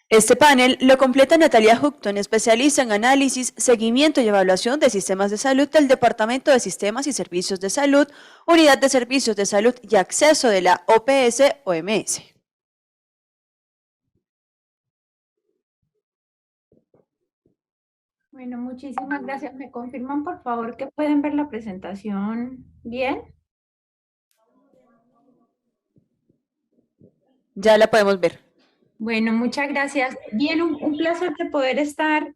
Este panel lo completa Natalia Houghton, especialista en análisis, seguimiento y evaluación de sistemas de salud del Departamento de Sistemas y Servicios de Salud, Unidad de Servicios de Salud y Acceso de la OPS-OMS. Bueno, muchísimas gracias. ¿Me confirman, por favor, que pueden ver la presentación bien? Ya la podemos ver. Bueno, muchas gracias. Bien, un placer de poder estar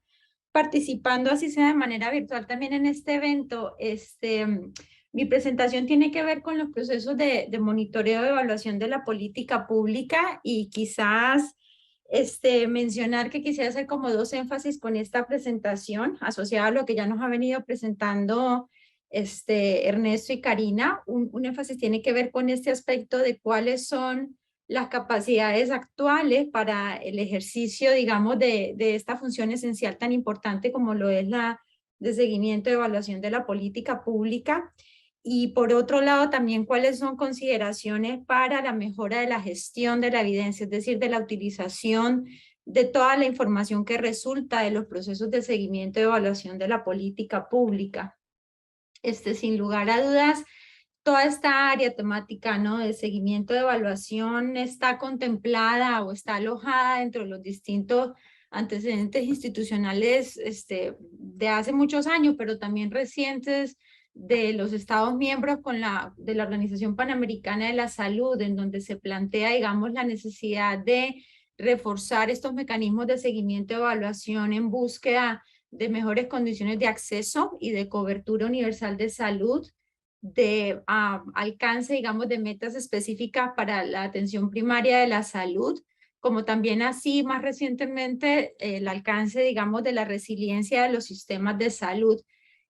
participando, así sea de manera virtual, también en este evento. Mi presentación tiene que ver con los procesos de monitoreo de evaluación de la política pública y quizás mencionar que quisiera hacer como dos énfasis con esta presentación, asociada a lo que ya nos ha venido presentando Ernesto y Karina. Un énfasis tiene que ver con este aspecto de cuáles son las capacidades actuales para el ejercicio, digamos, de esta función esencial tan importante como lo es la de seguimiento y evaluación de la política pública. Y por otro lado, también cuáles son consideraciones para la mejora de la gestión de la evidencia, es decir, de la utilización de toda la información que resulta de los procesos de seguimiento y evaluación de la política pública. Sin lugar a dudas, toda esta área temática, ¿no?, de seguimiento de evaluación está contemplada o está alojada dentro de los distintos antecedentes institucionales de hace muchos años, pero también recientes de los Estados miembros de la Organización Panamericana de la Salud, en donde se plantea, digamos, la necesidad de reforzar estos mecanismos de seguimiento y evaluación en búsqueda de mejores condiciones de acceso y de cobertura universal de salud, de alcance, digamos, de metas específicas para la atención primaria de la salud, como también así más recientemente el alcance, digamos, de la resiliencia de los sistemas de salud.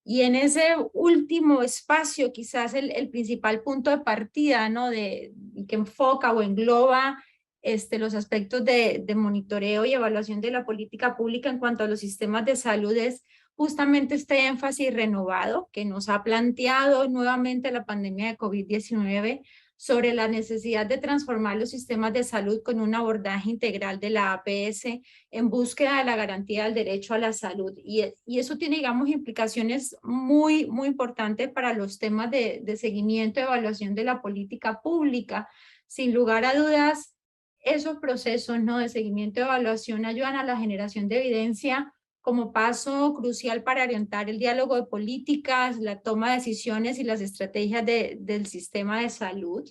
Y en ese último espacio, quizás el principal punto de partida, ¿no?, que enfoca o engloba los aspectos de monitoreo y evaluación de la política pública en cuanto a los sistemas de salud es justamente este énfasis renovado que nos ha planteado nuevamente la pandemia de COVID-19 sobre la necesidad de transformar los sistemas de salud con un abordaje integral de la APS en búsqueda de la garantía del derecho a la salud. Y eso tiene, digamos, implicaciones muy, muy importantes para los temas de seguimiento y evaluación de la política pública. Sin lugar a dudas, esos procesos, ¿no?, de seguimiento y evaluación ayudan a la generación de evidencia como paso crucial para orientar el diálogo de políticas, la toma de decisiones y las estrategias del sistema de salud.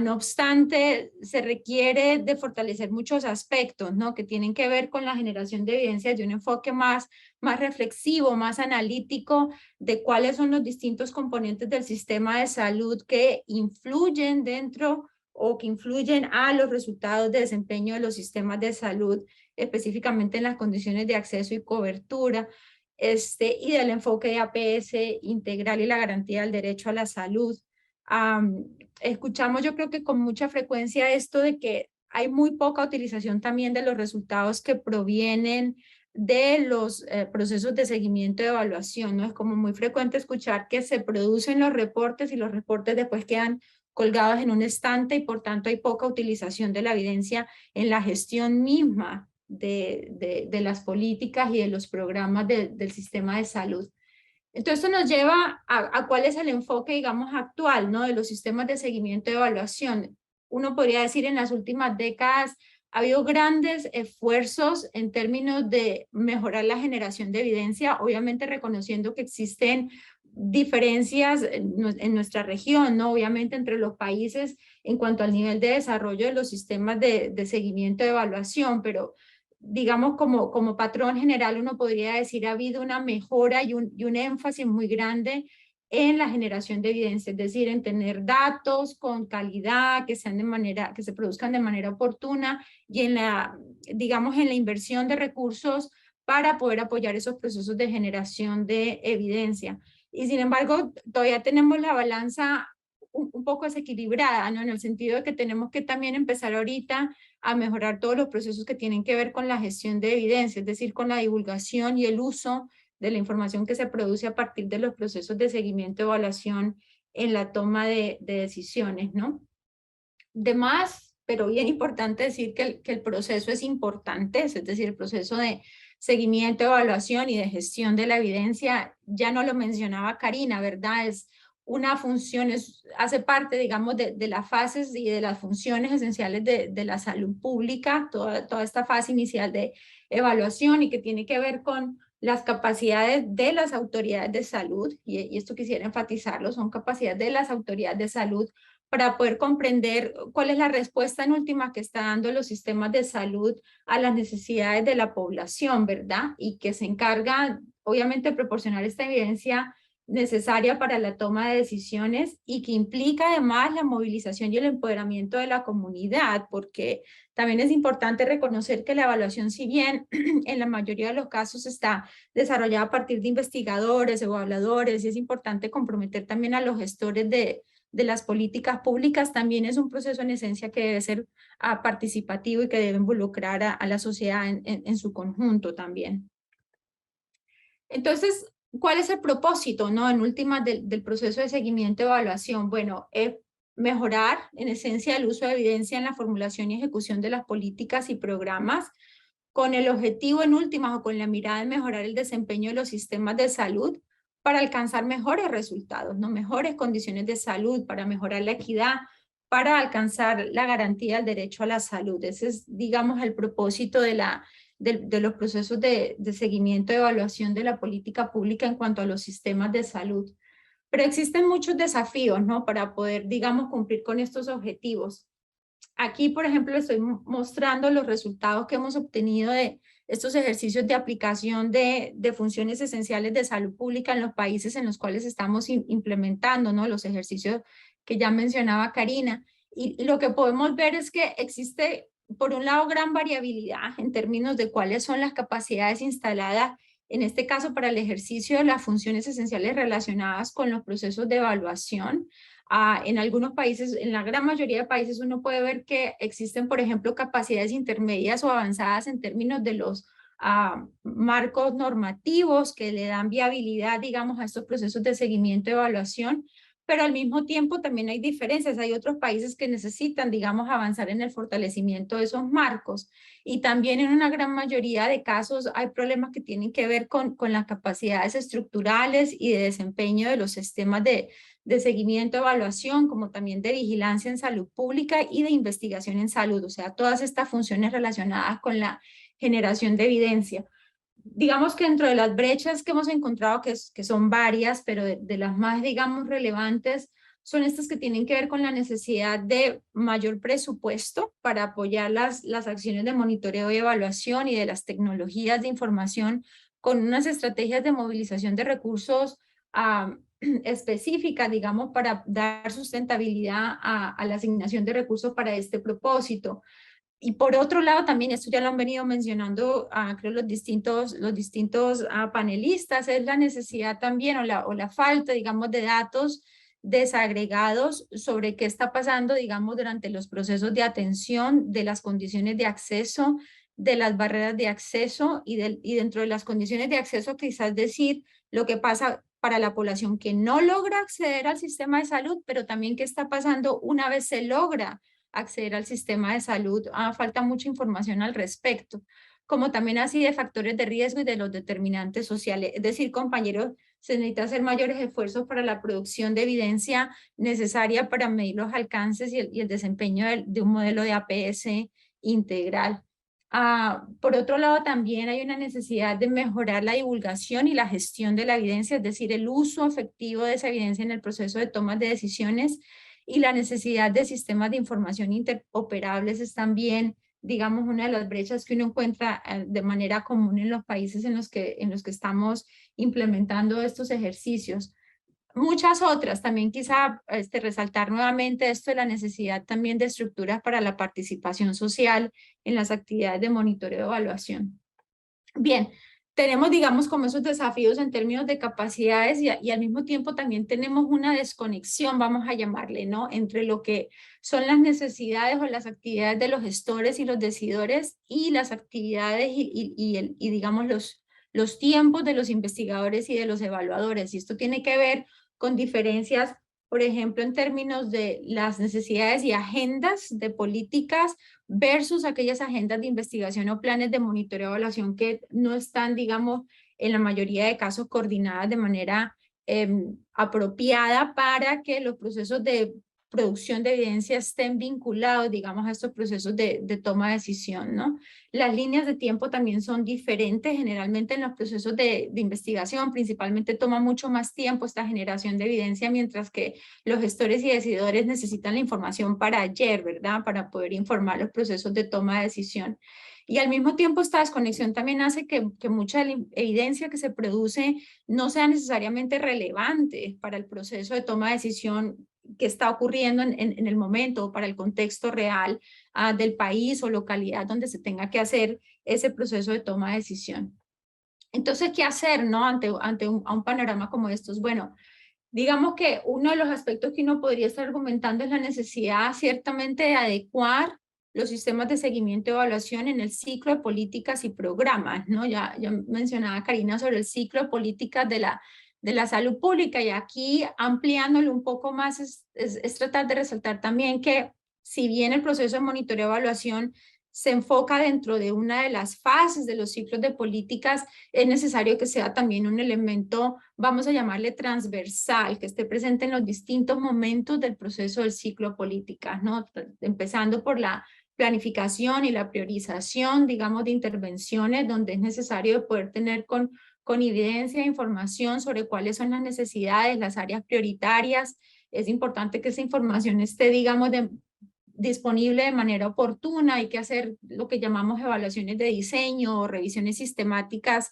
No obstante, se requiere de fortalecer muchos aspectos, ¿no?, que tienen que ver con la generación de evidencias de un enfoque más reflexivo, más analítico de cuáles son los distintos componentes del sistema de salud que influyen dentro o que influyen a los resultados de desempeño de los sistemas de salud, específicamente en las condiciones de acceso y cobertura, y del enfoque de APS integral y la garantía del derecho a la salud. Escuchamos, yo creo que con mucha frecuencia esto de que hay muy poca utilización también de los resultados que provienen de los procesos de seguimiento y evaluación, ¿no? Es como muy frecuente escuchar que se producen los reportes y los reportes después quedan colgados en un estante y por tanto hay poca utilización de la evidencia en la gestión misma de las políticas y de los programas del sistema de salud. Entonces, esto nos lleva a cuál es el enfoque, digamos, actual, ¿no?, de los sistemas de seguimiento y evaluación. Uno podría decir en las últimas décadas ha habido grandes esfuerzos en términos de mejorar la generación de evidencia, obviamente reconociendo que existen diferencias en nuestra región, ¿no?, obviamente entre los países en cuanto al nivel de desarrollo de los sistemas de seguimiento y evaluación, pero digamos, como patrón general, uno podría decir ha habido una mejora y un énfasis muy grande en la generación de evidencia, es decir, en tener datos con calidad, que se produzcan de manera oportuna y digamos, en la inversión de recursos para poder apoyar esos procesos de generación de evidencia. Y sin embargo, todavía tenemos la balanza un poco desequilibrada, ¿no?, en el sentido de que tenemos que también empezar ahorita a mejorar todos los procesos que tienen que ver con la gestión de evidencia, es decir, con la divulgación y el uso de la información que se produce a partir de los procesos de seguimiento y evaluación en la toma de decisiones, ¿no? De más, pero bien importante decir que el proceso es importante, es decir, el proceso de seguimiento, evaluación y de gestión de la evidencia, ya no lo mencionaba Karina, ¿verdad? Es una función, hace parte, digamos, de las fases y de las funciones esenciales de la salud pública, toda esta fase inicial de evaluación y que tiene que ver con las capacidades de las autoridades de salud, y esto quisiera enfatizarlo, son capacidades de las autoridades de salud para poder comprender cuál es la respuesta en última que está dando los sistemas de salud a las necesidades de la población, ¿verdad? Y que se encarga, obviamente, de proporcionar esta evidencia necesaria para la toma de decisiones y que implica además la movilización y el empoderamiento de la comunidad, porque también es importante reconocer que la evaluación, si bien en la mayoría de los casos está desarrollada a partir de investigadores, evaluadores, y es importante comprometer también a los gestores de las políticas públicas, también es un proceso en esencia que debe ser participativo y que debe involucrar a la sociedad en su conjunto también. Entonces, ¿cuál es el propósito, no? En últimas del proceso de seguimiento y evaluación. Bueno, es mejorar en esencia el uso de evidencia en la formulación y ejecución de las políticas y programas, con el objetivo en últimas o con la mirada de mejorar el desempeño de los sistemas de salud para alcanzar mejores resultados, ¿no? Mejores condiciones de salud, para mejorar la equidad, para alcanzar la garantía del derecho a la salud. Ese es, digamos, el propósito de los procesos de seguimiento y evaluación de la política pública en cuanto a los sistemas de salud. Pero existen muchos desafíos, ¿no? Para poder, digamos, cumplir con estos objetivos. Aquí, por ejemplo, estoy mostrando los resultados que hemos obtenido de estos ejercicios de aplicación de funciones esenciales de salud pública en los países en los cuales estamos implementando, ¿no? Los ejercicios que ya mencionaba Karina. Y lo que podemos ver es que existe, por un lado, gran variabilidad en términos de cuáles son las capacidades instaladas, en este caso para el ejercicio de las funciones esenciales relacionadas con los procesos de evaluación. En algunos países, en la gran mayoría de países, uno puede ver que existen, por ejemplo, capacidades intermedias o avanzadas en términos de los marcos normativos que le dan viabilidad, digamos, a estos procesos de seguimiento y evaluación, pero al mismo tiempo también hay diferencias. Hay otros países que necesitan, digamos, avanzar en el fortalecimiento de esos marcos. Y también en una gran mayoría de casos hay problemas que tienen que ver con las capacidades estructurales y de desempeño de los sistemas de seguimiento, evaluación, como también de vigilancia en salud pública y de investigación en salud. O sea, todas estas funciones relacionadas con la generación de evidencia. Digamos que dentro de las brechas que hemos encontrado, que son varias, pero de las más, digamos, relevantes, son estas que tienen que ver con la necesidad de mayor presupuesto para apoyar las acciones de monitoreo y evaluación y de las tecnologías de información con unas estrategias de movilización de recursos específicas, digamos, para dar sustentabilidad a la asignación de recursos para este propósito. Y por otro lado, también, esto ya lo han venido mencionando, creo, los distintos panelistas, es la necesidad también o la falta, digamos, de datos desagregados sobre qué está pasando, digamos, durante los procesos de atención, de las condiciones de acceso, de las barreras de acceso y dentro de las condiciones de acceso, quizás decir lo que pasa para la población que no logra acceder al sistema de salud, pero también qué está pasando una vez se logra acceder al sistema de salud. Falta mucha información al respecto, como también así de factores de riesgo y de los determinantes sociales. Es decir, compañeros, se necesita hacer mayores esfuerzos para la producción de evidencia necesaria para medir los alcances y el desempeño de un modelo de APS integral. Por otro lado, también hay una necesidad de mejorar la divulgación y la gestión de la evidencia, es decir, el uso efectivo de esa evidencia en el proceso de toma de decisiones, y la necesidad de sistemas de información interoperables es también, digamos, una de las brechas que uno encuentra de manera común en los países en los que estamos implementando estos ejercicios. Muchas otras, también quizá resaltar nuevamente esto de la necesidad también de estructuras para la participación social en las actividades de monitoreo y evaluación. Bien, tenemos, digamos, como esos desafíos en términos de capacidades y al mismo tiempo también tenemos una desconexión, vamos a llamarle, ¿no? Entre lo que son las necesidades o las actividades de los gestores y los decidores y las actividades y digamos, los tiempos de los investigadores y de los evaluadores. Y esto tiene que ver con diferencias por ejemplo, en términos de las necesidades y agendas de políticas versus aquellas agendas de investigación o planes de monitoreo y evaluación que no están, digamos, en la mayoría de casos coordinadas de manera apropiada para que los procesos de producción de evidencia estén vinculados, digamos, a estos procesos de toma de decisión, ¿no? Las líneas de tiempo también son diferentes, generalmente en los procesos de investigación, principalmente toma mucho más tiempo esta generación de evidencia, mientras que los gestores y decidores necesitan la información para ayer, ¿verdad? Para poder informar los procesos de toma de decisión. Y al mismo tiempo esta desconexión también hace que mucha de la evidencia que se produce no sea necesariamente relevante para el proceso de toma de decisión que está ocurriendo en el momento o para el contexto real del país o localidad donde se tenga que hacer ese proceso de toma de decisión. Entonces, ¿qué hacer, no? Ante un panorama como estos. Bueno, digamos que uno de los aspectos que uno podría estar argumentando es la necesidad ciertamente de adecuar los sistemas de seguimiento y evaluación en el ciclo de políticas y programas, ¿no? Ya mencionaba Karina sobre el ciclo de políticas de la salud pública, y aquí ampliándolo un poco más es tratar de resaltar también que si bien el proceso de monitoreo y evaluación se enfoca dentro de una de las fases de los ciclos de políticas, es necesario que sea también un elemento, vamos a llamarle transversal, que esté presente en los distintos momentos del proceso del ciclo de políticas, ¿no? Empezando por la planificación y la priorización, digamos, de intervenciones, donde es necesario poder tener con evidencia e información sobre cuáles son las necesidades, las áreas prioritarias. Es importante que esa información esté, digamos, disponible de manera oportuna. Hay que hacer lo que llamamos evaluaciones de diseño o revisiones sistemáticas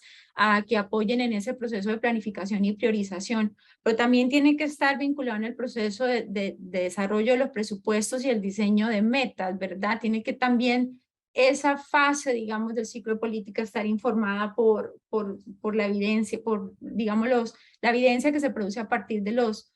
que apoyen en ese proceso de planificación y priorización, pero también tiene que estar vinculado en el proceso de desarrollo de los presupuestos y el diseño de metas, ¿verdad? Tiene que también esa fase, digamos, del ciclo de política estar informada por la evidencia, digamos, la evidencia que se produce a partir de los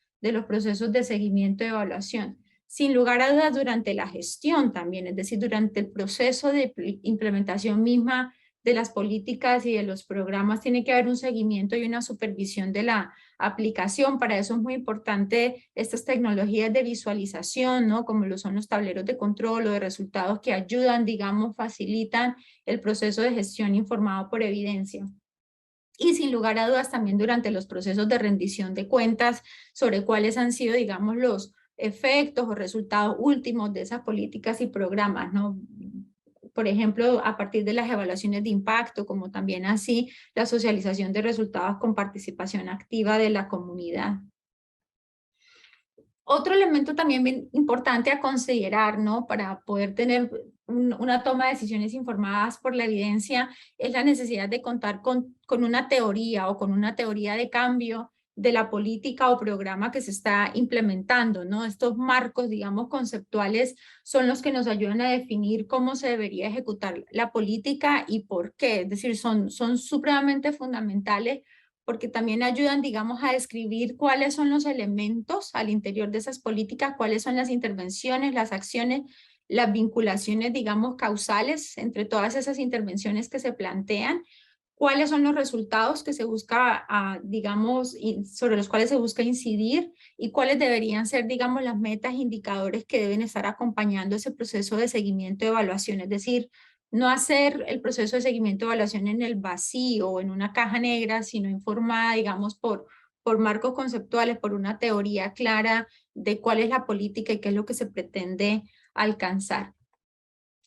procesos de seguimiento y evaluación. Sin lugar a dudas, durante la gestión también, es decir, durante el proceso de implementación misma de las políticas y de los programas, tiene que haber un seguimiento y una supervisión de la aplicación. Para eso es muy importante estas tecnologías de visualización, ¿no? Como lo son los tableros de control o de resultados que ayudan, digamos, facilitan el proceso de gestión informado por evidencia. Y sin lugar a dudas también durante los procesos de rendición de cuentas sobre cuáles han sido, digamos, los efectos o resultados últimos de esas políticas y programas, ¿no? Por ejemplo, a partir de las evaluaciones de impacto, como también así la socialización de resultados con participación activa de la comunidad. Otro elemento también bien importante a considerar, ¿no? Para poder tener una toma de decisiones informadas por la evidencia es la necesidad de contar con una teoría o con una teoría de cambio de la política o programa que se está implementando, ¿no? Estos marcos, digamos, conceptuales son los que nos ayudan a definir cómo se debería ejecutar la política y por qué. Es decir, son supremamente fundamentales porque también ayudan, digamos, a describir cuáles son los elementos al interior de esas políticas, cuáles son las intervenciones, las acciones, las vinculaciones, digamos, causales entre todas esas intervenciones que se plantean, cuáles son los resultados que se busca, digamos, sobre los cuales se busca incidir y cuáles deberían ser, digamos, las metas, indicadores que deben estar acompañando ese proceso de seguimiento y evaluación. Es decir, no hacer el proceso de seguimiento y evaluación en el vacío o en una caja negra, sino informada, digamos, por marcos conceptuales, por una teoría clara de cuál es la política y qué es lo que se pretende alcanzar.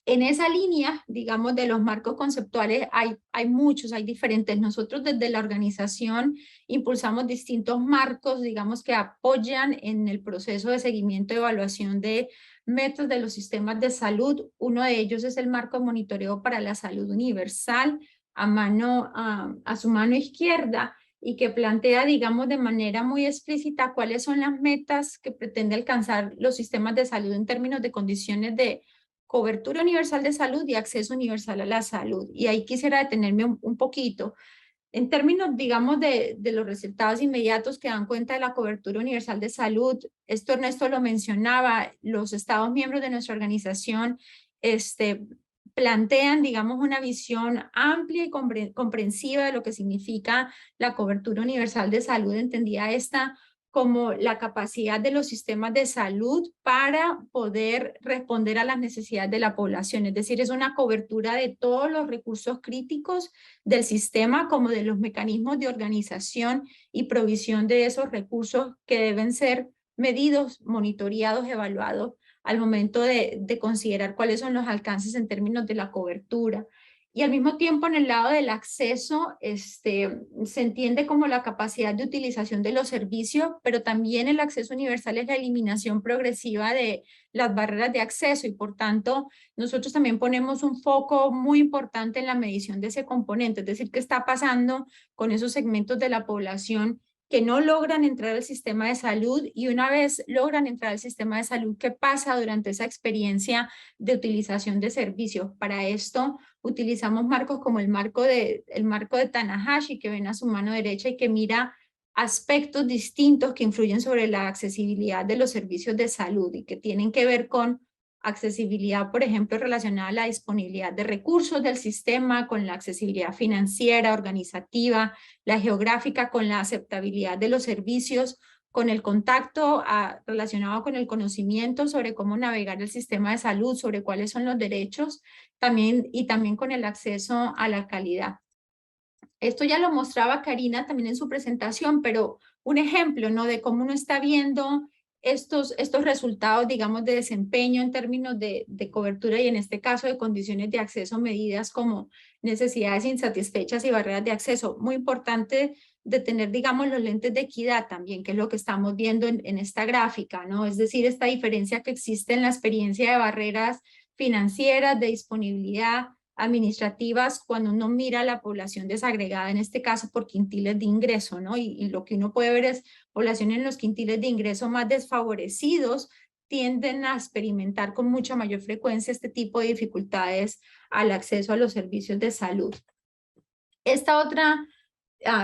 En esa línea, digamos, de los marcos conceptuales hay muchos, hay diferentes. Nosotros desde la organización impulsamos distintos marcos, digamos, que apoyan en el proceso de seguimiento y evaluación de metas de los sistemas de salud. Uno de ellos es el marco de monitoreo para la salud universal a su mano izquierda y que plantea, digamos, de manera muy explícita cuáles son las metas que pretende alcanzar los sistemas de salud en términos de condiciones de cobertura universal de salud y acceso universal a la salud. Y ahí quisiera detenerme un poquito. En términos, digamos, de los resultados inmediatos que dan cuenta de la cobertura universal de salud, esto Ernesto lo mencionaba, los Estados miembros de nuestra organización plantean, digamos, una visión amplia y comprensiva de lo que significa la cobertura universal de salud, entendida esta como la capacidad de los sistemas de salud para poder responder a las necesidades de la población. Es decir, es una cobertura de todos los recursos críticos del sistema, como de los mecanismos de organización y provisión de esos recursos que deben ser medidos, monitoreados, evaluados al momento de considerar cuáles son los alcances en términos de la cobertura. Y al mismo tiempo, en el lado del acceso, se entiende como la capacidad de utilización de los servicios, pero también el acceso universal es la eliminación progresiva de las barreras de acceso y por tanto nosotros también ponemos un foco muy importante en la medición de ese componente, es decir, qué está pasando con esos segmentos de la población que no logran entrar al sistema de salud y una vez logran entrar al sistema de salud, ¿qué pasa durante esa experiencia de utilización de servicios? Para esto utilizamos marcos como el marco de Tanahashi, que ven a su mano derecha y que mira aspectos distintos que influyen sobre la accesibilidad de los servicios de salud y que tienen que ver con accesibilidad, por ejemplo, relacionada a la disponibilidad de recursos del sistema, con la accesibilidad financiera, organizativa, la geográfica, con la aceptabilidad de los servicios, con el contacto relacionado con el conocimiento sobre cómo navegar el sistema de salud, sobre cuáles son los derechos, y también con el acceso a la calidad. Esto ya lo mostraba Karina también en su presentación, pero un ejemplo, ¿no? De cómo uno está viendo estos resultados, digamos, de desempeño en términos de cobertura y en este caso de condiciones de acceso medidas como necesidades insatisfechas y barreras de acceso. Muy importante de tener, digamos, los lentes de equidad también, que es lo que estamos viendo en esta gráfica, ¿no? Es decir, esta diferencia que existe en la experiencia de barreras financieras, de disponibilidad, administrativas cuando uno mira a la población desagregada, en este caso por quintiles de ingreso, ¿no? Y lo que uno puede ver es población en los quintiles de ingreso más desfavorecidos tienden a experimentar con mucha mayor frecuencia este tipo de dificultades al acceso a los servicios de salud. Esta otra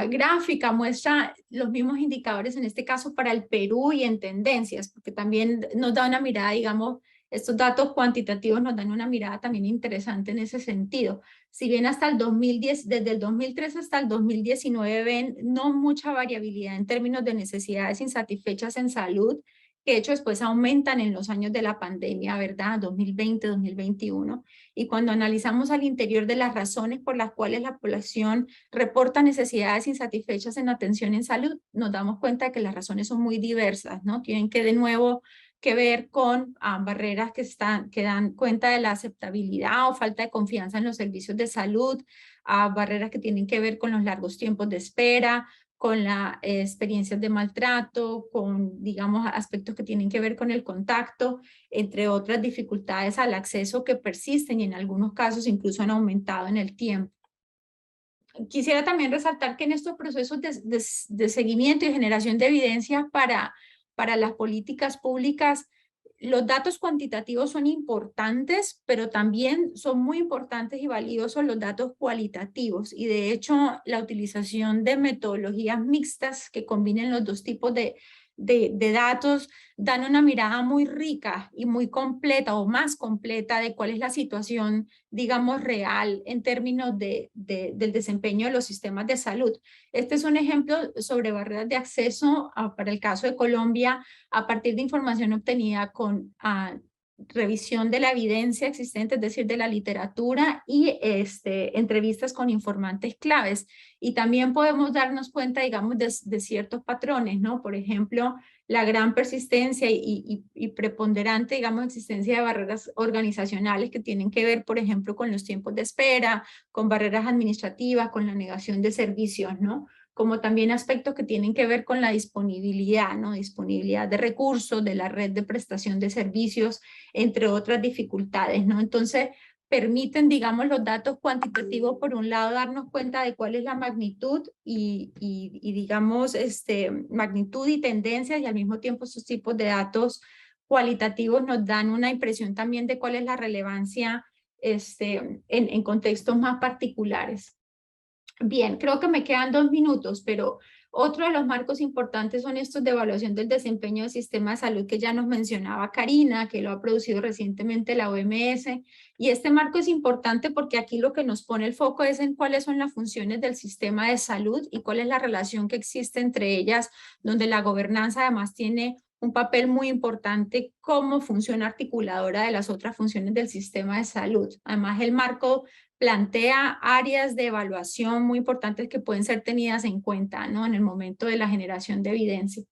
gráfica muestra los mismos indicadores, en este caso para el Perú y en tendencias, porque también nos da una mirada, digamos, estos datos cuantitativos nos dan una mirada también interesante en ese sentido. Si bien hasta el 2010, desde el 2013 hasta el 2019 ven no mucha variabilidad en términos de necesidades insatisfechas en salud, que de hecho después aumentan en los años de la pandemia, ¿verdad? 2020, 2021. Y cuando analizamos al interior de las razones por las cuales la población reporta necesidades insatisfechas en atención en salud, nos damos cuenta de que las razones son muy diversas, ¿no? Tienen que de nuevo que ver con barreras que dan cuenta de la aceptabilidad o falta de confianza en los servicios de salud, barreras que tienen que ver con los largos tiempos de espera, con las experiencias de maltrato, con, digamos, aspectos que tienen que ver con el contacto, entre otras dificultades al acceso que persisten y en algunos casos incluso han aumentado en el tiempo. Quisiera también resaltar que en estos procesos de seguimiento y generación de evidencia para las políticas públicas, los datos cuantitativos son importantes, pero también son muy importantes y valiosos los datos cualitativos. Y de hecho, la utilización de metodologías mixtas que combinen los dos tipos de datos dan una mirada muy rica y muy completa o más completa de cuál es la situación, digamos, real en términos del desempeño de los sistemas de salud. Este es un ejemplo sobre barreras de acceso para el caso de Colombia a partir de información obtenida con revisión de la evidencia existente, es decir, de la literatura y entrevistas con informantes claves. Y también podemos darnos cuenta, digamos, de ciertos patrones, ¿no? Por ejemplo, la gran persistencia y preponderante, digamos, existencia de barreras organizacionales que tienen que ver, por ejemplo, con los tiempos de espera, con barreras administrativas, con la negación de servicios, ¿no? Como también aspectos que tienen que ver con la disponibilidad, ¿no? Disponibilidad de recursos, de la red de prestación de servicios, entre otras dificultades, ¿no? Entonces, permiten, digamos, los datos cuantitativos, por un lado, darnos cuenta de cuál es la magnitud y digamos, magnitud y tendencias, y al mismo tiempo esos tipos de datos cualitativos nos dan una impresión también de cuál es la relevancia en contextos más particulares. Bien, creo que me quedan 2 minutos, pero Otro de los marcos importantes son estos de evaluación del desempeño del sistema de salud que ya nos mencionaba Karina, que lo ha producido recientemente la OMS. Y este marco es importante porque aquí lo que nos pone el foco es en cuáles son las funciones del sistema de salud y cuál es la relación que existe entre ellas, donde la gobernanza además tiene un papel muy importante como función articuladora de las otras funciones del sistema de salud. Además, el marco plantea áreas de evaluación muy importantes que pueden ser tenidas en cuenta, ¿no? En el momento de la generación de evidencia.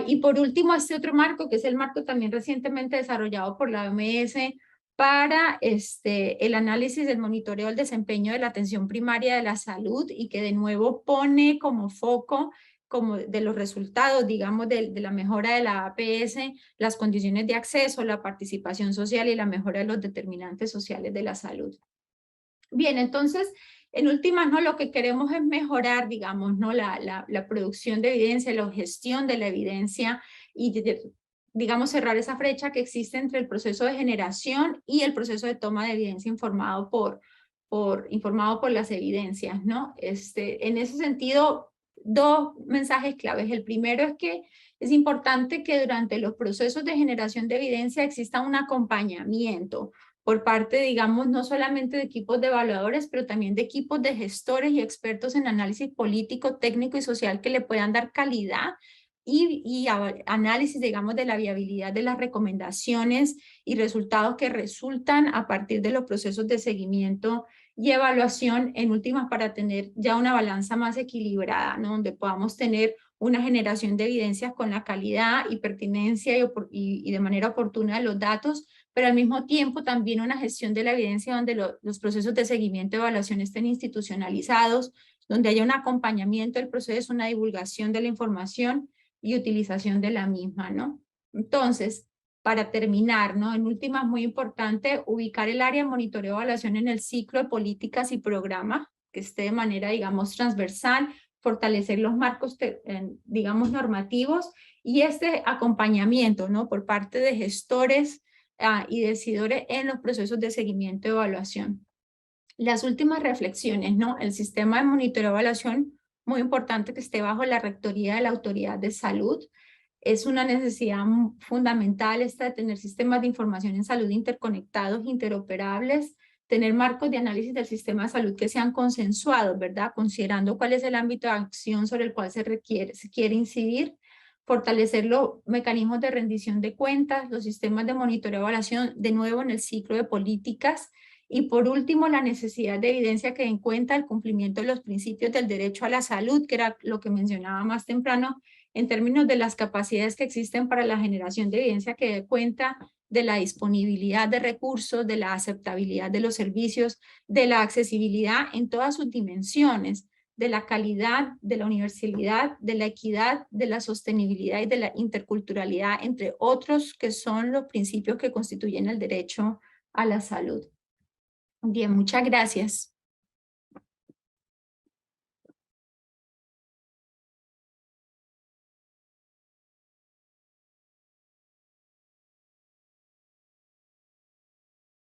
Y por último, este otro marco, que es el marco también recientemente desarrollado por la OMS para el análisis del monitoreo del desempeño de la atención primaria de la salud y que de nuevo pone como foco como de los resultados, digamos, de la mejora de la APS, las condiciones de acceso, la participación social y la mejora de los determinantes sociales de la salud. Bien, entonces, en últimas, ¿no? Lo que queremos es mejorar, digamos, ¿no? La producción de evidencia, la gestión de la evidencia y, digamos, cerrar esa brecha que existe entre el proceso de generación y el proceso de toma de evidencia informado por las evidencias, ¿no? En ese sentido, dos mensajes claves. El primero es que es importante que durante los procesos de generación de evidencia exista un acompañamiento por parte, digamos, no solamente de equipos de evaluadores, pero también de equipos de gestores y expertos en análisis político, técnico y social que le puedan dar calidad y análisis, digamos, de la viabilidad de las recomendaciones y resultados que resultan a partir de los procesos de seguimiento y evaluación, en últimas, para tener ya una balanza más equilibrada, ¿no? Donde podamos tener una generación de evidencias con la calidad y pertinencia y de manera oportuna de los datos, pero al mismo tiempo también una gestión de la evidencia donde los procesos de seguimiento y evaluación estén institucionalizados, donde haya un acompañamiento del proceso, una divulgación de la información y utilización de la misma, ¿no? Entonces, para terminar, ¿no? En últimas, muy importante, ubicar el área de monitoreo y evaluación en el ciclo de políticas y programas, que esté de manera, digamos, transversal, fortalecer los marcos, digamos, normativos y este acompañamiento, ¿no? Por parte de gestores y decidores en los procesos de seguimiento y evaluación. Las últimas reflexiones, ¿no? El sistema de monitoreo y evaluación, muy importante que esté bajo la rectoría de la Autoridad de Salud. Es una necesidad fundamental esta de tener sistemas de información en salud interconectados, interoperables, tener marcos de análisis del sistema de salud que sean consensuados, ¿verdad? Considerando cuál es el ámbito de acción sobre el cual se quiere incidir, fortalecer los mecanismos de rendición de cuentas, los sistemas de monitoreo y evaluación, de nuevo en el ciclo de políticas, y por último, la necesidad de evidencia que den cuenta el cumplimiento de los principios del derecho a la salud, que era lo que mencionaba más temprano, en términos de las capacidades que existen para la generación de evidencia que dé cuenta de la disponibilidad de recursos, de la aceptabilidad de los servicios, de la accesibilidad en todas sus dimensiones, de la calidad, de la universalidad, de la equidad, de la sostenibilidad y de la interculturalidad, entre otros que son los principios que constituyen el derecho a la salud. Bien, muchas gracias.